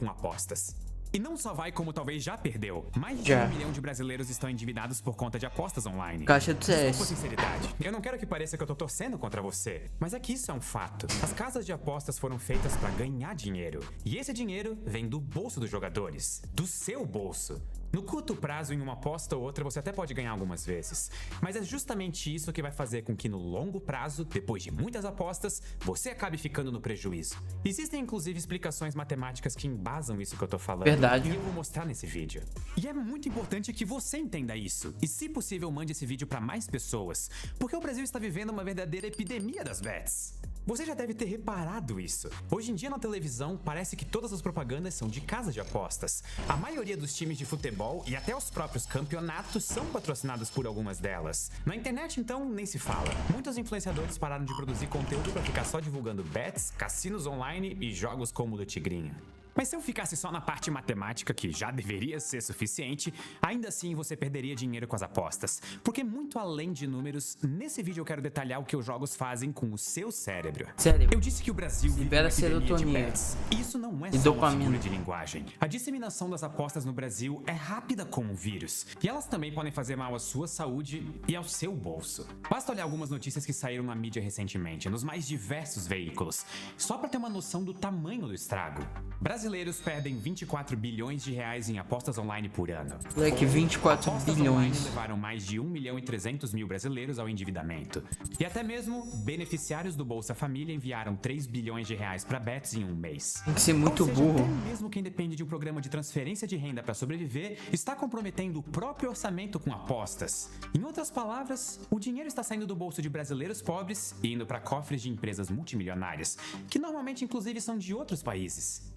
com apostas. E não só vai como talvez já perdeu. Mais de 1 milhão de brasileiros estão endividados por conta de apostas online. Caixa do CS. Desculpa a sinceridade. Eu não quero que pareça que eu tô torcendo contra você, mas é que isso é um fato. As casas de apostas foram feitas pra ganhar dinheiro. E esse dinheiro vem do bolso dos jogadores. Do seu bolso. No curto prazo, em uma aposta ou outra, você até pode ganhar algumas vezes. Mas é justamente isso que vai fazer com que no longo prazo, depois de muitas apostas, você acabe ficando no prejuízo. Existem inclusive explicações matemáticas que embasam isso que eu tô falando. Verdade. E eu vou mostrar nesse vídeo. E é muito importante que você entenda isso. E se possível, mande esse vídeo pra mais pessoas. Porque o Brasil está vivendo uma verdadeira epidemia das bets. Você já deve ter reparado isso. Hoje em dia na televisão parece que todas as propagandas são de casas de apostas. A maioria dos times de futebol e até os próprios campeonatos são patrocinados por algumas delas. Na internet então nem se fala. Muitos influenciadores pararam de produzir conteúdo para ficar só divulgando bets, cassinos online e jogos como o do Tigrinho. Mas se eu ficasse só na parte matemática, que já deveria ser suficiente, ainda assim você perderia dinheiro com as apostas. Porque muito além de números, nesse vídeo eu quero detalhar o que os jogos fazem com o seu cérebro. Cérebro. Eu disse que o Brasil vive Libera uma epidemia de serotonina. bets. Isso não é E só uma dopamina. figura de linguagem. A disseminação das apostas no Brasil é rápida como um vírus. E elas também podem fazer mal à sua saúde e ao seu bolso. Basta olhar algumas notícias que saíram na mídia recentemente, nos mais diversos veículos, só para ter uma noção do tamanho do estrago. Brasileiros perdem 24 bilhões de reais em apostas online por ano. Moleque, 24 Apostas bilhões. online levaram mais de 1 milhão e 300 mil brasileiros ao endividamento. E até mesmo beneficiários do Bolsa Família enviaram 3 bilhões de reais para bets em um mês. Tem que ser muito Ou seja, burro. até mesmo quem depende de um programa de transferência de renda para sobreviver está comprometendo o próprio orçamento com apostas. Em outras palavras, o dinheiro está saindo do bolso de brasileiros pobres e indo para cofres de empresas multimilionárias, que normalmente inclusive são de outros países.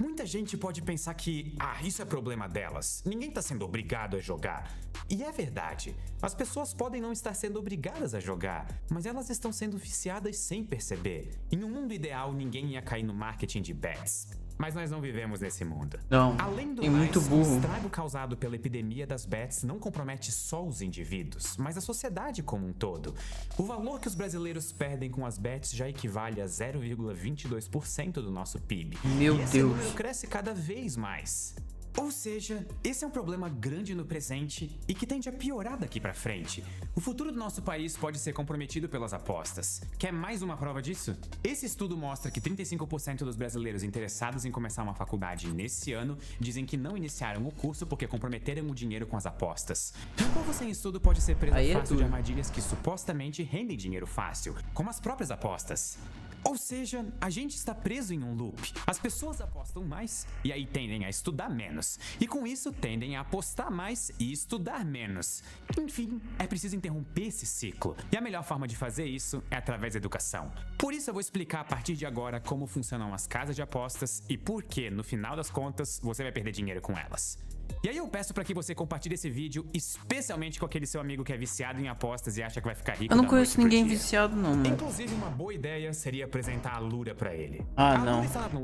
Muita gente pode pensar que, isso é problema delas. Ninguém está sendo obrigado a jogar. E é verdade. As pessoas podem não estar sendo obrigadas a jogar, mas elas estão sendo viciadas sem perceber. Em um mundo ideal, ninguém ia cair no marketing de bets. Mas nós não vivemos nesse mundo. Não, Além do tem mais, muito burro. o estrago causado pela epidemia das bets não compromete só os indivíduos, mas a sociedade como um todo. O valor que os brasileiros perdem com as bets já equivale a 0,22% do nosso PIB. Meu e esse Deus. número cresce cada vez mais. Ou seja, esse é um problema grande no presente e que tende a piorar daqui pra frente. O futuro do nosso país pode ser comprometido pelas apostas. Quer mais uma prova disso? Esse estudo mostra que 35% dos brasileiros interessados em começar uma faculdade nesse ano dizem que não iniciaram o curso porque comprometeram o dinheiro com as apostas. Um povo sem estudo pode ser preso Aí é fácil de tudo. armadilhas que supostamente rendem dinheiro fácil, como as próprias apostas. Ou seja, a gente está preso em um loop. As pessoas apostam mais e aí tendem a estudar menos. E com isso tendem a apostar mais e estudar menos. Enfim, é preciso interromper esse ciclo. E a melhor forma de fazer isso é através da educação. Por isso eu vou explicar a partir de agora como funcionam as casas de apostas e por que, no final das contas, você vai perder dinheiro com elas. E aí eu peço pra que você compartilhe esse vídeo, especialmente com aquele seu amigo que é viciado em apostas e acha que vai ficar rico Eu não da conheço noite pro ninguém dia. viciado não, mano. Inclusive, uma boa ideia seria apresentar a Lura pra ele. Ah, a não. Lura está no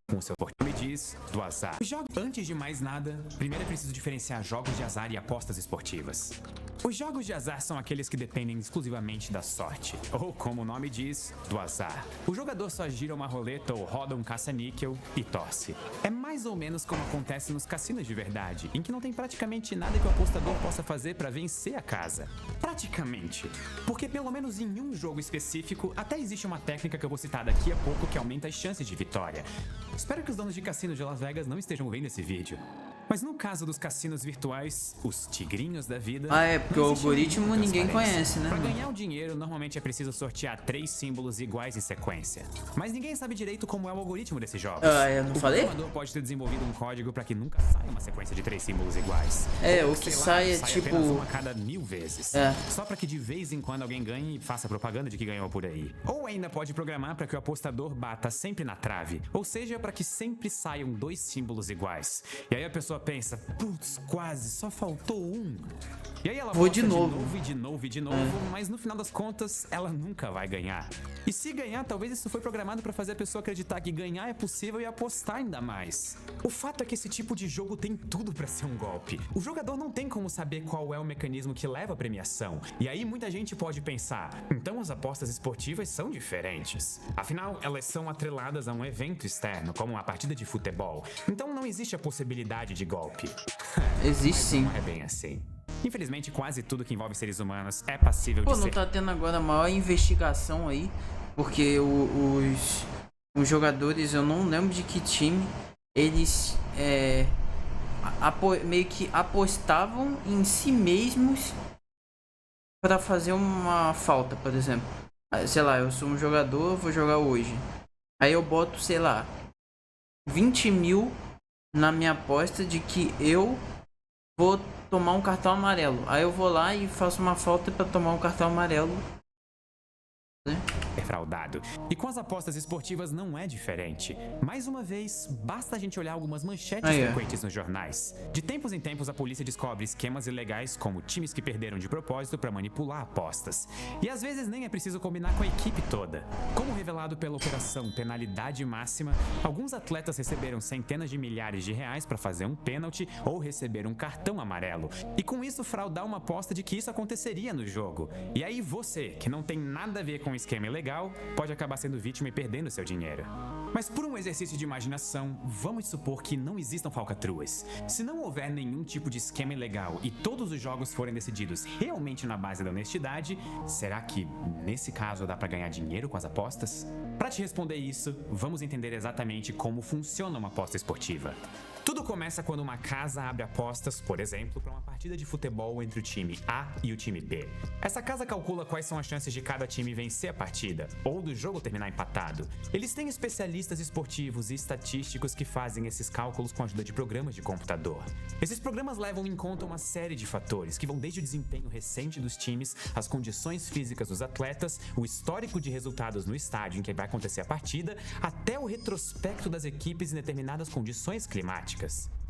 com o seu portão diz do azar. Antes de mais nada, primeiro é preciso diferenciar jogos de azar e apostas esportivas. Os jogos de azar são aqueles que dependem exclusivamente da sorte, ou como o nome diz, do azar. O jogador só gira uma roleta ou roda um caça-níquel e torce. É mais ou menos como acontece nos cassinos de verdade, em que não tem praticamente nada que o apostador possa fazer pra vencer a casa. Praticamente. Porque pelo menos em um jogo específico, até existe uma técnica que eu vou citar daqui a pouco que aumenta as chances de vitória. Espero que os donos de cassinos de Las Vegas não estejam vendo esse vídeo. Mas no caso dos cassinos virtuais, os tigrinhos da vida... Ah, é, porque o não existe algoritmo nenhuma ninguém transparência. conhece, né, Pra mano? ganhar o dinheiro, normalmente é preciso sortear 3 símbolos iguais em sequência. Mas ninguém sabe direito como é o algoritmo desses jogos. Ah, eu não falei? O programador pode ter desenvolvido um código pra que nunca saia uma sequência de 3 símbolos iguais. É, Ou, o que sei lá, sai é sai tipo... apenas uma a cada 1000 vezes. É. Só pra que de vez em quando alguém ganhe e faça propaganda de que ganhou por aí. Ou ainda pode programar pra que o apostador bata sempre na trave. Ou seja, pra que sempre saiam 2 símbolos iguais. E aí a pessoa pensa, putz, quase, só faltou um. E aí ela Vou aposta de novo. e de novo e de novo, mas no final das contas, ela nunca vai ganhar. E se ganhar, talvez isso foi programado pra fazer a pessoa acreditar que ganhar é possível e apostar ainda mais. O fato é que esse tipo de jogo tem tudo pra ser um golpe. O jogador não tem como saber qual é o mecanismo que leva à premiação. E aí muita gente pode pensar, então as apostas esportivas são diferentes. Afinal, elas são atreladas a um evento externo, como uma partida de futebol, então não existe a possibilidade de golpe. Existe sim. Não é bem assim. Infelizmente, quase tudo que envolve seres humanos é passível de Pô, não ser... tá tendo agora a maior investigação aí, porque os jogadores, eu não lembro de que time, eles meio que apostavam em si mesmos pra fazer uma falta, por exemplo. Sei lá, eu sou um jogador, vou jogar hoje. Aí eu boto, sei lá, 20 mil na minha aposta de que eu vou tomar um cartão amarelo. Aí eu vou lá e faço uma falta pra tomar um cartão amarelo, né? Fraudado. E com as apostas esportivas não é diferente. Mais uma vez, basta a gente olhar algumas manchetes frequentes nos jornais. De tempos em tempos, a polícia descobre esquemas ilegais, como times que perderam de propósito para manipular apostas. E às vezes nem é preciso combinar com a equipe toda. Como revelado pela operação Penalidade Máxima, alguns atletas receberam centenas de milhares de reais para fazer um pênalti ou receber um cartão amarelo. E com isso fraudar uma aposta de que isso aconteceria no jogo. E aí você, que não tem nada a ver com o esquema ilegal, pode acabar sendo vítima e perdendo seu dinheiro. Mas por um exercício de imaginação, vamos supor que não existam falcatruas. Se não houver nenhum tipo de esquema ilegal e todos os jogos forem decididos realmente na base da honestidade, será que, nesse caso, dá pra ganhar dinheiro com as apostas? Pra te responder isso, vamos entender exatamente como funciona uma aposta esportiva. Tudo começa quando uma casa abre apostas, por exemplo, para uma partida de futebol entre o time A e o time B. Essa casa calcula quais são as chances de cada time vencer a partida, ou do jogo terminar empatado. Eles têm especialistas esportivos e estatísticos que fazem esses cálculos com a ajuda de programas de computador. Esses programas levam em conta uma série de fatores, que vão desde o desempenho recente dos times, as condições físicas dos atletas, o histórico de resultados no estádio em que vai acontecer a partida, até o retrospecto das equipes em determinadas condições climáticas.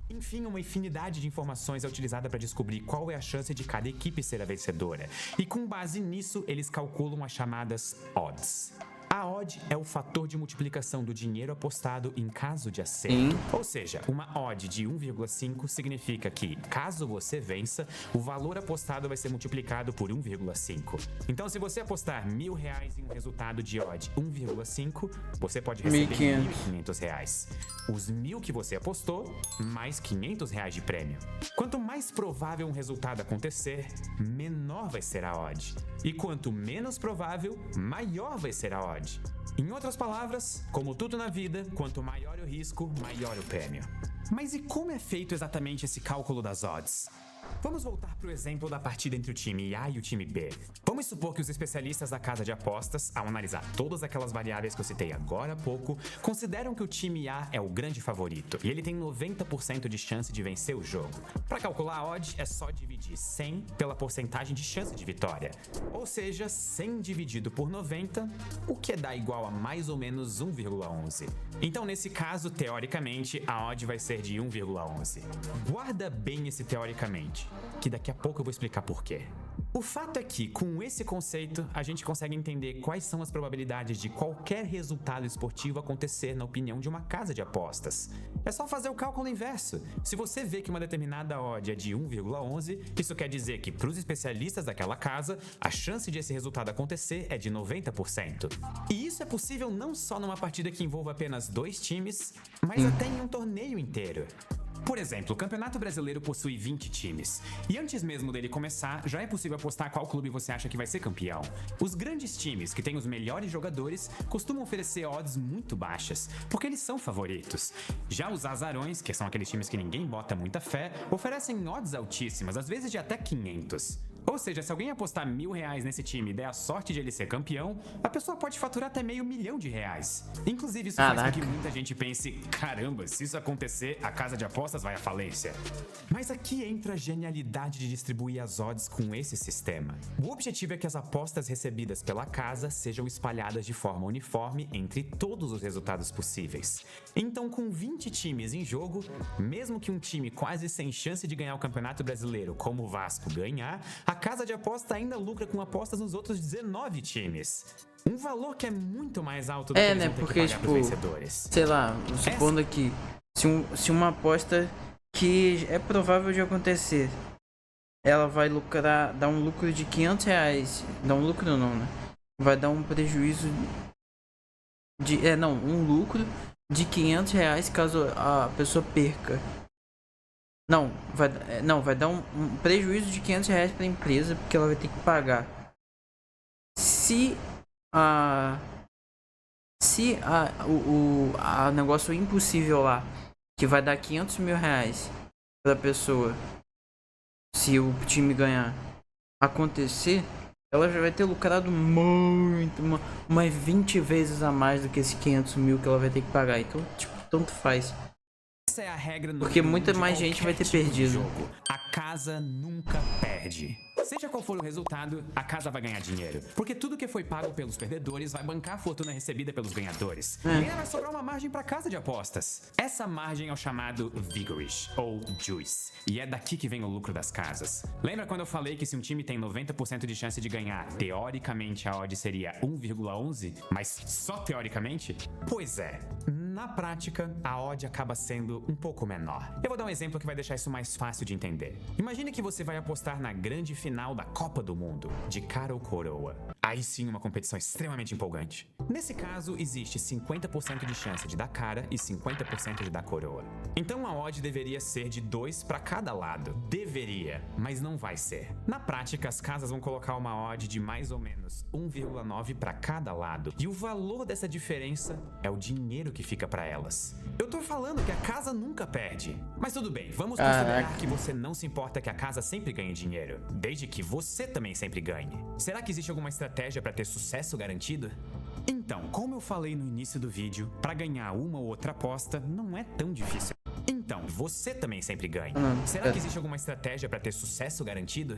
Enfim, uma infinidade de informações é utilizada para descobrir qual é a chance de cada equipe ser a vencedora. E com base nisso, eles calculam as chamadas odds. A odd é o fator de multiplicação do dinheiro apostado em caso de acerto. Ou seja, uma odd de 1,5 significa que, caso você vença, o valor apostado vai ser multiplicado por 1,5. Então, se você apostar R$1.000 em um resultado de odd 1,5, você pode receber R$1.500. Os 1.000 que você apostou, mais R$500 de prêmio. Quanto mais provável um resultado acontecer, menor vai ser a odd. E quanto menos provável, maior vai ser a odd. Em outras palavras, como tudo na vida, quanto maior o risco, maior o prêmio. Mas e como é feito exatamente esse cálculo das odds? Vamos voltar para o exemplo da partida entre o time A e o time B. Vamos supor que os especialistas da casa de apostas, ao analisar todas aquelas variáveis que eu citei agora há pouco, consideram que o time A é o grande favorito e ele tem 90% de chance de vencer o jogo. Para calcular a odd, é só dividir 100 pela porcentagem de chance de vitória. Ou seja, 100 dividido por 90, o que dá igual a mais ou menos 1,11. Então, nesse caso, teoricamente, a odd vai ser de 1,11. Guarda bem esse teoricamente, que daqui a pouco eu vou explicar por quê. O fato é que, com esse conceito, a gente consegue entender quais são as probabilidades de qualquer resultado esportivo acontecer na opinião de uma casa de apostas. É só fazer o cálculo inverso. Se você vê que uma determinada odd é de 1,11, isso quer dizer que, para os especialistas daquela casa, a chance de esse resultado acontecer é de 90%. E isso é possível não só numa partida que envolva apenas 2 times, mas até em um torneio inteiro. Por exemplo, o Campeonato Brasileiro possui 20 times. E antes mesmo dele começar, já é possível apostar qual clube você acha que vai ser campeão. Os grandes times, que têm os melhores jogadores, costumam oferecer odds muito baixas, porque eles são favoritos. Já os azarões, que são aqueles times que ninguém bota muita fé, oferecem odds altíssimas, às vezes de até 500. Ou seja, se alguém apostar R$1.000 nesse time e der a sorte de ele ser campeão, a pessoa pode faturar até R$500 mil. Inclusive, isso faz com que muita gente pense, caramba, se isso acontecer, a casa de apostas vai à falência. Mas aqui entra a genialidade de distribuir as odds com esse sistema. O objetivo é que as apostas recebidas pela casa sejam espalhadas de forma uniforme entre todos os resultados possíveis. Então, com 20 times em jogo, mesmo que um time quase sem chance de ganhar o Campeonato Brasileiro, como o Vasco, ganhar, a casa de aposta ainda lucra com apostas nos outros 19 times. Um valor que é muito mais alto do que eles vão ter que pagar pros vencedores. Sei lá, supondo que se uma aposta que é provável de acontecer, ela vai lucrar, dar um lucro de R$500. Dá um lucro não, né? Vai dar um prejuízo de... um lucro de R$ 500 caso a pessoa perca. Não, vai dar um prejuízo de R$ 500 para a empresa, porque ela vai ter que pagar. Se a negócio impossível lá, que vai dar R$ 500 mil para a pessoa, se o time ganhar, acontecer, ela já vai ter lucrado muito, umas 20 vezes a mais do que esses 500 mil que ela vai ter que pagar. Então, tipo, tanto faz. Essa é a regra no Porque muita mais gente vai ter perdido. Jogo. A casa nunca perde. Seja qual for o resultado, a casa vai ganhar dinheiro. Porque tudo que foi pago pelos perdedores vai bancar a fortuna recebida pelos ganhadores. E ainda vai sobrar uma margem para casa de apostas. Essa margem é o chamado Vigorish, ou Juice. E é daqui que vem o lucro das casas. Lembra quando eu falei que se um time tem 90% de chance de ganhar, teoricamente a odd seria 1,11? Mas só teoricamente? Pois é. Na prática, a odd acaba sendo um pouco menor. Eu vou dar um exemplo que vai deixar isso mais fácil de entender. Imagine que você vai apostar na grande final da Copa do Mundo, de cara ou coroa. Aí sim, uma competição extremamente empolgante. Nesse caso, existe 50% de chance de dar cara e 50% de dar coroa. Então a odd deveria ser de 2 para cada lado. Deveria, mas não vai ser. Na prática, as casas vão colocar uma odd de mais ou menos 1,9 para cada lado. E o valor dessa diferença é o dinheiro que fica para elas. Eu tô falando que a casa nunca perde. Mas tudo bem, vamos considerar que você não se importa que a casa sempre ganhe dinheiro, desde que você também sempre ganhe. Será que existe alguma estratégia para ter sucesso garantido? Então, como eu falei no início do vídeo, para ganhar uma ou outra aposta não é tão difícil. Então, você também sempre ganha. Será que existe alguma estratégia para ter sucesso garantido?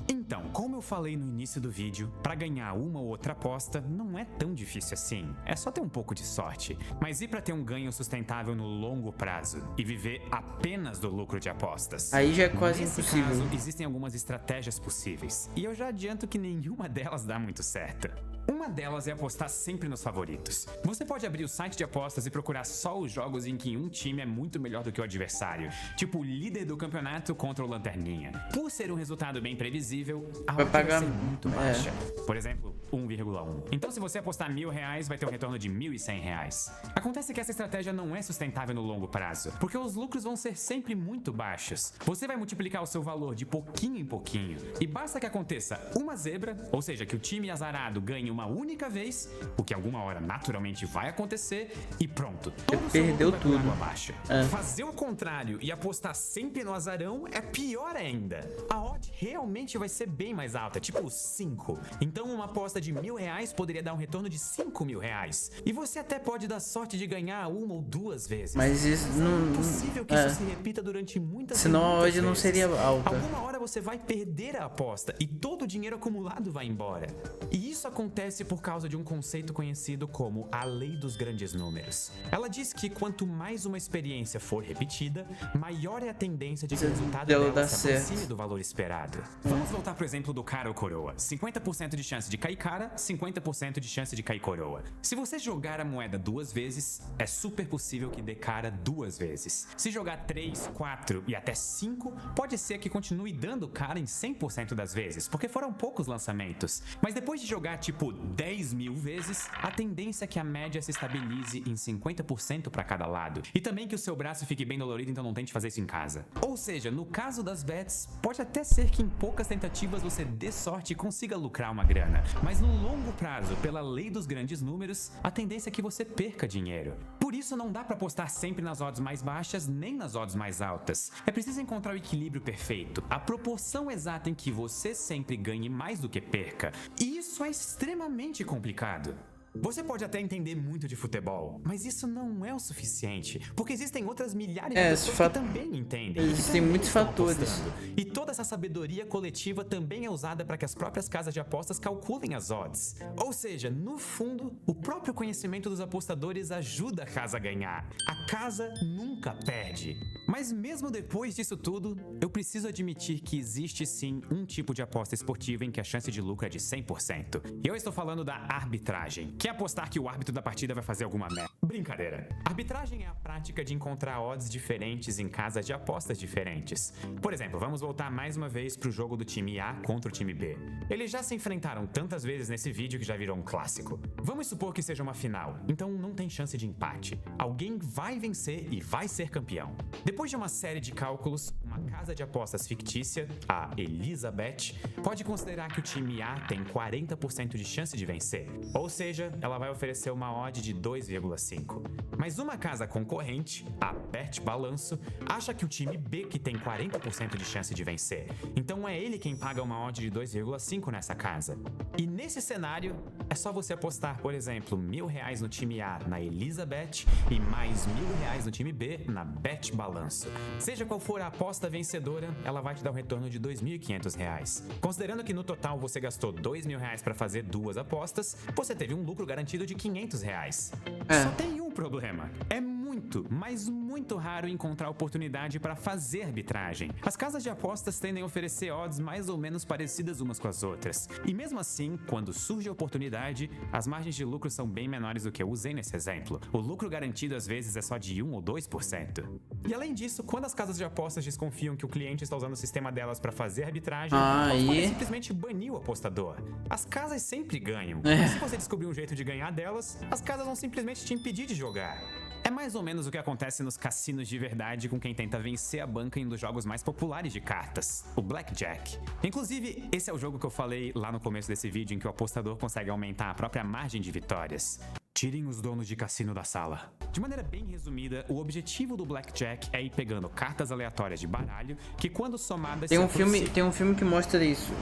Então, como eu falei no início do vídeo, para ganhar uma ou outra aposta não é tão difícil assim. É só ter um pouco de sorte. Mas e para ter um ganho sustentável no longo prazo e viver apenas do lucro de apostas? Aí já é quase Nesse impossível. caso, existem algumas estratégias possíveis. E eu já adianto que nenhuma delas dá muito certo. Uma delas é apostar sempre nos favoritos. Você pode abrir o site de apostas e procurar só os jogos em que um time é muito melhor do que o adversário, tipo o líder do campeonato contra o lanterninha. Por ser um resultado bem previsível, a odd vai ser muito baixa. Por exemplo, 1,1. Então se você apostar R$ 1.000, vai ter um retorno de R$ 1.100. Acontece que essa estratégia não é sustentável no longo prazo, porque os lucros vão ser sempre muito baixos. Você vai multiplicar o seu valor de pouquinho em pouquinho, e basta que aconteça uma zebra, ou seja, que o time azarado ganhe uma única vez, o que alguma hora naturalmente vai acontecer, e pronto, todo o seu perdeu lucro vai por tudo. água abaixo. Fazer o contrário e apostar sempre no azarão é pior ainda. A odd realmente vai ser bem mais alta, tipo 5. Então uma aposta de R$ 1.000 poderia dar um retorno de R$ 5.000. E você até pode dar sorte de ganhar uma ou duas vezes. Mas isso não... É impossível que isso se repita durante muitas Senão a muitas odd não vezes. seria alta. Alguma hora você vai perder a aposta e todo o dinheiro acumulado vai embora. E isso acontece por causa de um conceito conhecido como a lei dos grandes números. Ela diz que quanto mais uma experiência for repetida, maior é a tendência de que o resultado dela se aproxime do valor esperado. Vamos voltar pro exemplo do cara ou coroa. 50% de chance de cair cara, 50% de chance de cair coroa. Se você jogar a moeda 2 vezes, é super possível que dê cara 2 vezes. Se jogar 3, 4 e até 5, pode ser que continue dando cara em 100% das vezes, porque foram poucos lançamentos. Mas depois de jogar tipo 10.000 vezes, a tendência é que a média se estabilize em 50% para cada lado. E também que o seu braço fique bem dolorido, então não tente fazer isso em casa. Ou seja, no caso das bets, pode até ser que em poucas tentativas você dê sorte e consiga lucrar uma grana. Mas no longo prazo, pela lei dos grandes números, a tendência é que você perca dinheiro. Por isso não dá para apostar sempre nas odds mais baixas nem nas odds mais altas. É preciso encontrar o equilíbrio perfeito, a proporção exata em que você sempre ganhe mais do que perca. E isso é extremamente complicado. Você pode até entender muito de futebol, mas isso não é o suficiente, porque existem outras milhares de pessoas que também entendem. Existem muitos fatores. E toda essa sabedoria coletiva também é usada para que as próprias casas de apostas calculem as odds. Ou seja, no fundo, o próprio conhecimento dos apostadores ajuda a casa a ganhar. A casa nunca perde. Mas mesmo depois disso tudo, eu preciso admitir que existe sim um tipo de aposta esportiva em que a chance de lucro é de 100%. E eu estou falando da arbitragem, Quer apostar que o árbitro da partida vai fazer alguma merda? Brincadeira. Arbitragem é a prática de encontrar odds diferentes em casas de apostas diferentes. Por exemplo, vamos voltar mais uma vez pro jogo do time A contra o time B. Eles já se enfrentaram tantas vezes nesse vídeo que já virou um clássico. Vamos supor que seja uma final, então não tem chance de empate. Alguém vai vencer e vai ser campeão. Depois de uma série de cálculos, uma casa de apostas fictícia, a Elizabeth, pode considerar que o time A tem 40% de chance de vencer. Ou seja, ela vai oferecer uma odd de 2,5. Mas uma casa concorrente, a Bet Balanço, acha que o time B que tem 40% de chance de vencer. Então é ele quem paga uma odd de 2,5 nessa casa. E nesse cenário, é só você apostar, por exemplo, R$1.000 no time A na Elizabeth e mais R$1.000 no time B na Bet Balanço. Seja qual for a aposta vencedora, ela vai te dar um retorno de R$2.500. Considerando que no total você gastou R$2.000 para fazer duas apostas, você teve um lucro garantido de R$500. Só tem um problema. É muito, mas muito raro encontrar oportunidade para fazer arbitragem. As casas de apostas tendem a oferecer odds mais ou menos parecidas umas com as outras. E mesmo assim, quando surge a oportunidade, as margens de lucro são bem menores do que eu usei nesse exemplo. O lucro garantido às vezes é só de 1 ou 2%. E além disso, quando as casas de apostas desconfiam que o cliente está usando o sistema delas para fazer arbitragem, elas podem simplesmente banir o apostador. As casas sempre ganham. Mas se você descobrir um jeito de ganhar delas, as casas vão simplesmente te impedir de jogar. É mais ou menos o que acontece nos cassinos de verdade com quem tenta vencer a banca em um dos jogos mais populares de cartas, o Blackjack. Inclusive, esse é o jogo que eu falei lá no começo desse vídeo em que o apostador consegue aumentar a própria margem de vitórias. Tirem os donos de cassino da sala. De maneira bem resumida, o objetivo do Blackjack é ir pegando cartas aleatórias de baralho que, quando somadas, tem um filme que mostra isso,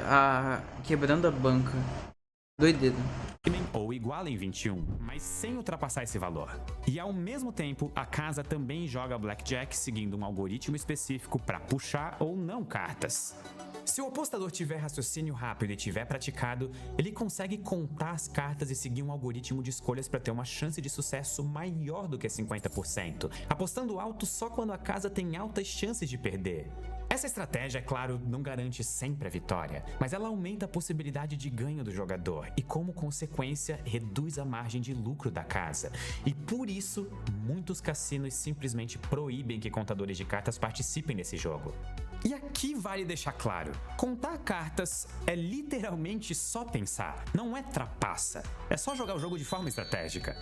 a Quebrando a Banca. Doideira. Ou igual em 21, mas sem ultrapassar esse valor. E ao mesmo tempo, a casa também joga Blackjack seguindo um algoritmo específico para puxar ou não cartas. Se o apostador tiver raciocínio rápido e tiver praticado, ele consegue contar as cartas e seguir um algoritmo de escolhas para ter uma chance de sucesso maior do que 50%, apostando alto só quando a casa tem altas chances de perder. Essa estratégia, é claro, não garante sempre a vitória, mas ela aumenta a possibilidade de ganho do jogador e, como consequência, reduz a margem de lucro da casa. E por isso, muitos cassinos simplesmente proíbem que contadores de cartas participem desse jogo. E aqui vale deixar claro, contar cartas é literalmente só pensar, não é trapaça, é só jogar o jogo de forma estratégica.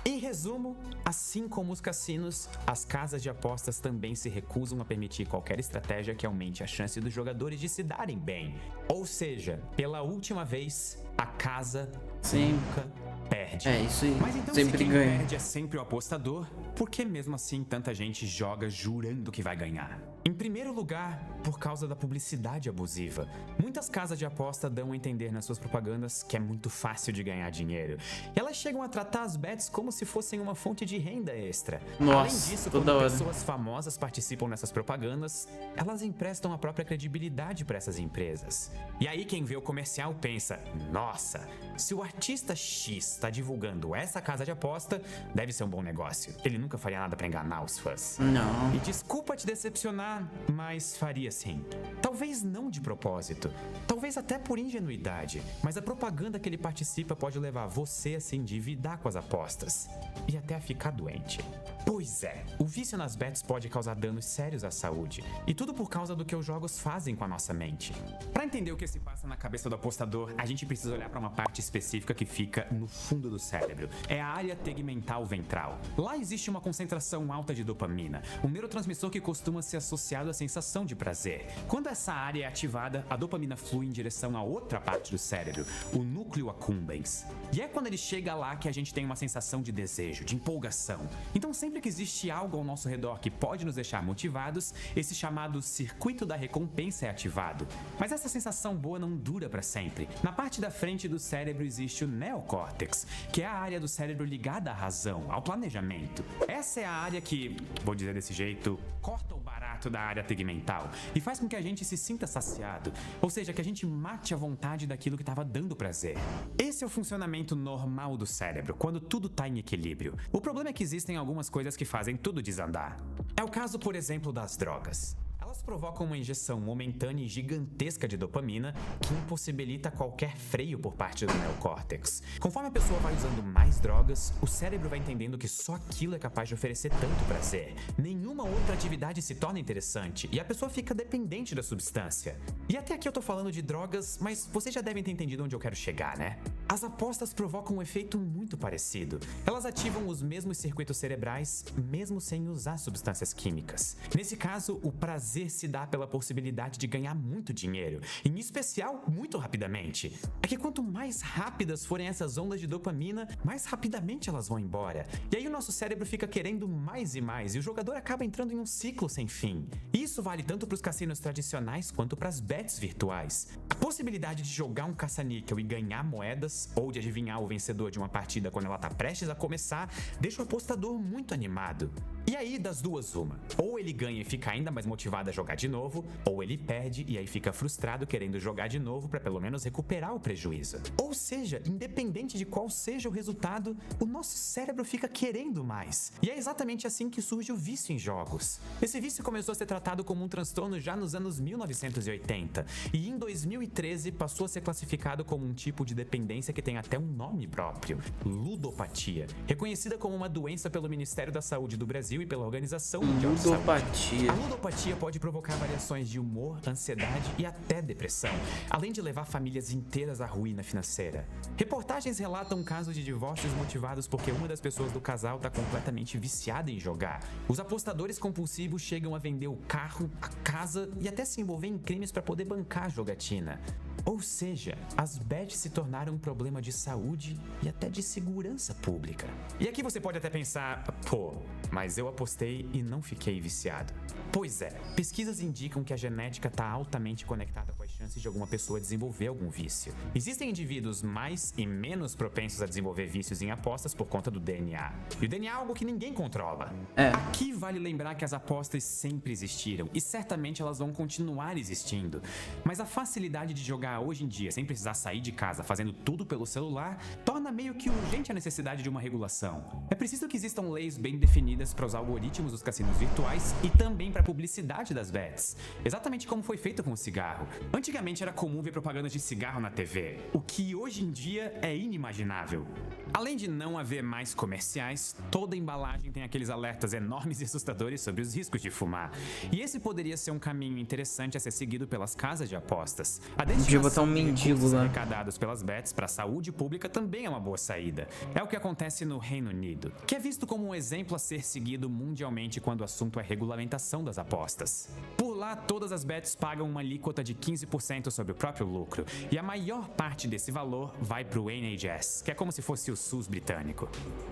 Em resumo, assim como os cassinos, as casas de apostas também se recusam a permitir qualquer estratégia que aumente a chance dos jogadores de se darem bem. Ou seja, pela última vez, a casa nunca perde. É isso aí. Mas então, sempre se quem ganha. perde é sempre o apostador, por que mesmo assim tanta gente joga jurando que vai ganhar? Em primeiro lugar, por causa da publicidade abusiva. Muitas casas de aposta dão a entender nas suas propagandas que é muito fácil de ganhar dinheiro. E elas chegam a tratar as bets como se fossem uma fonte de renda extra. Nossa, além disso, quando pessoas famosas participam nessas propagandas, elas emprestam a própria credibilidade para essas empresas. E aí quem vê o comercial pensa, nossa, se o artista X está divulgando essa casa de aposta, deve ser um bom negócio. Ele nunca faria nada para enganar os fãs. Não. E desculpa te decepcionar, mas faria sim. Talvez não de propósito, talvez até por ingenuidade, mas a propaganda que ele participa pode levar você a se endividar com as apostas e até a ficar doente. Pois é, o vício nas bets pode causar danos sérios à saúde, e tudo por causa do que os jogos fazem com a nossa mente. Para entender o que se passa na cabeça do apostador, a gente precisa olhar para uma parte específica que fica no fundo do cérebro. É a área tegmental ventral. Lá existe uma concentração alta de dopamina, um neurotransmissor que costuma ser associado à sensação de prazer. Quando essa área é ativada, a dopamina flui em direção a outra parte do cérebro, o núcleo accumbens. E é quando ele chega lá que a gente tem uma sensação de desejo, de empolgação. Então sempre que existe algo ao nosso redor que pode nos deixar motivados, esse chamado circuito da recompensa é ativado. Mas essa sensação boa não dura para sempre. Na parte da frente do cérebro existe o neocórtex, que é a área do cérebro ligada à razão, ao planejamento. Essa é a área que, vou dizer desse jeito, corta o barato da área tegmental e faz com que a gente se sinta saciado, ou seja, que a gente mate a vontade daquilo que estava dando prazer. Esse é o funcionamento normal do cérebro, quando tudo está em equilíbrio. O problema é que existem algumas coisas que fazem tudo desandar. É o caso, por exemplo, das drogas. Elas Elas provocam uma injeção momentânea e gigantesca de dopamina que impossibilita qualquer freio por parte do neocórtex. Conforme a pessoa vai usando mais drogas, o cérebro vai entendendo que só aquilo é capaz de oferecer tanto prazer. Nenhuma outra atividade se torna interessante e a pessoa fica dependente da substância. E até aqui eu tô falando de drogas, mas vocês já devem ter entendido onde eu quero chegar, né? As apostas provocam um efeito muito parecido. Elas ativam os mesmos circuitos cerebrais, mesmo sem usar substâncias químicas. Nesse caso, o prazer se dá pela possibilidade de ganhar muito dinheiro, em especial muito rapidamente. É que quanto mais rápidas forem essas ondas de dopamina, mais rapidamente elas vão embora. E aí o nosso cérebro fica querendo mais e o jogador acaba entrando em um ciclo sem fim. E isso vale tanto para os cassinos tradicionais quanto para as bets virtuais. A possibilidade de jogar um caça-níquel e ganhar moedas, ou de adivinhar o vencedor de uma partida quando ela tá prestes a começar, deixa o apostador muito animado. E aí, das duas, uma. Ou ele ganha e fica ainda mais motivado a jogar de novo, ou ele perde e aí fica frustrado querendo jogar de novo para pelo menos recuperar o prejuízo. Ou seja, independente de qual seja o resultado, o nosso cérebro fica querendo mais. E é exatamente assim que surge o vício em jogos. Esse vício começou a ser tratado como um transtorno já nos anos 1980, e em 2013 passou a ser classificado como um tipo de dependência que tem até um nome próprio: ludopatia, reconhecida como uma doença pelo Ministério da Saúde do Brasil e pela Organização Mundial de Saúde. A ludopatia pode provocar variações de humor, ansiedade e até depressão, além de levar famílias inteiras à ruína financeira. Reportagens relatam casos de divórcios motivados porque uma das pessoas do casal está completamente viciada em jogar. Os apostadores compulsivos chegam a vender o carro, a casa e até se envolver em crimes para poder bancar a jogatina. Ou seja, as bets se tornaram um problema de saúde e até de segurança pública. E aqui você pode até pensar, pô, mas eu apostei e não fiquei viciado. Pois é, pesquisas indicam que a genética está altamente conectada com as chances de alguma pessoa desenvolver algum vício. Existem indivíduos mais e menos propensos a desenvolver vícios em apostas por conta do DNA. E o DNA é algo que ninguém controla. Aqui vale lembrar que as apostas sempre existiram e certamente elas vão continuar existindo. Mas a facilidade de jogar hoje em dia, sem precisar sair de casa, fazendo tudo pelo celular, torna meio que urgente a necessidade de uma regulação. É preciso que existam leis bem definidas para os algoritmos dos cassinos virtuais e também para a publicidade das bets, exatamente como foi feito com o cigarro. Antigamente era comum ver propagandas de cigarro na TV, o que hoje em dia é inimaginável. Além de não haver mais comerciais, toda embalagem tem aqueles alertas enormes e assustadores sobre os riscos de fumar. E esse poderia ser um caminho interessante a ser seguido pelas casas de apostas. A destinação de recursos arrecadados pelas bets para a saúde pública também é uma boa saída. É o que acontece no Reino Unido, que é visto como um exemplo a ser seguido mundialmente quando o assunto é regulamentação das apostas. Por lá, todas as bets pagam uma alíquota de 15% sobre o próprio lucro, e a maior parte desse valor vai para o NHS, que é como se fosse o SUS britânico.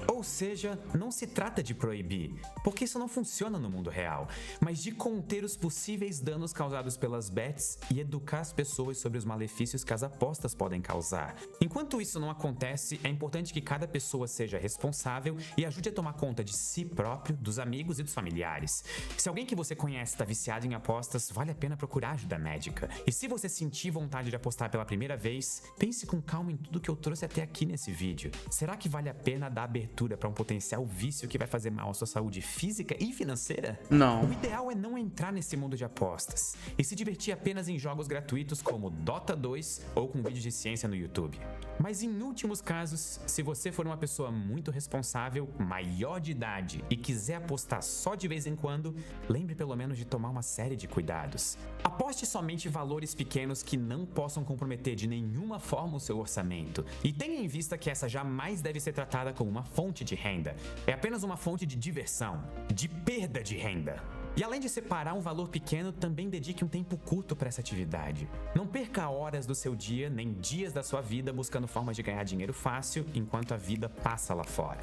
Ou seja, não se trata de proibir, porque isso não funciona no mundo real, mas de conter os possíveis danos causados pelas bets e educar as pessoas sobre os malefícios que as apostas podem causar. Enquanto isso não acontece, é importante que cada pessoa seja responsável e ajude a tomar conta de si próprio, dos amigos e dos familiares. Se alguém que você conhece está viciado em apostas, vale a pena procurar ajuda médica. E se você sentir vontade de apostar pela primeira vez, pense com calma em tudo que eu trouxe até aqui nesse vídeo. Será que vale a pena dar abertura para um potencial vício que vai fazer mal à sua saúde física e financeira? Não. O ideal é não entrar nesse mundo de apostas e se divertir apenas em jogos gratuitos como Dota 2 ou com vídeos de ciência no YouTube. Mas em últimos casos, se você for uma pessoa muito responsável, maior de idade e quiser apostar só de vez em quando, lembre pelo menos de tomar uma série de cuidados. Aposte somente valores pequenos que não possam comprometer de nenhuma forma o seu orçamento. E tenha em vista que essa jamais deve ser tratada como uma fonte de renda. É apenas uma fonte de diversão, de perda de renda. E além de separar um valor pequeno, também dedique um tempo curto para essa atividade. Não perca horas do seu dia, nem dias da sua vida buscando formas de ganhar dinheiro fácil enquanto a vida passa lá fora.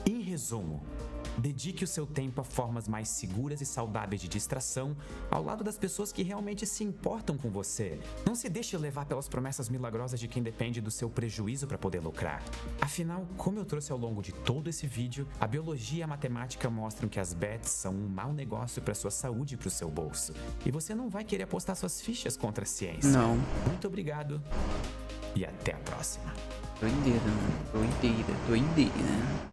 Em resumo, dedique o seu tempo a formas mais seguras e saudáveis de distração, ao lado das pessoas que realmente se importam com você. Não se deixe levar pelas promessas milagrosas de quem depende do seu prejuízo para poder lucrar. Afinal, como eu trouxe ao longo de todo esse vídeo, a biologia e a matemática mostram que as bets são um mau negócio para sua saúde e para o seu bolso. E você não vai querer apostar suas fichas contra a ciência. Não. Muito obrigado e até a próxima. Doideira, mano. Doideira.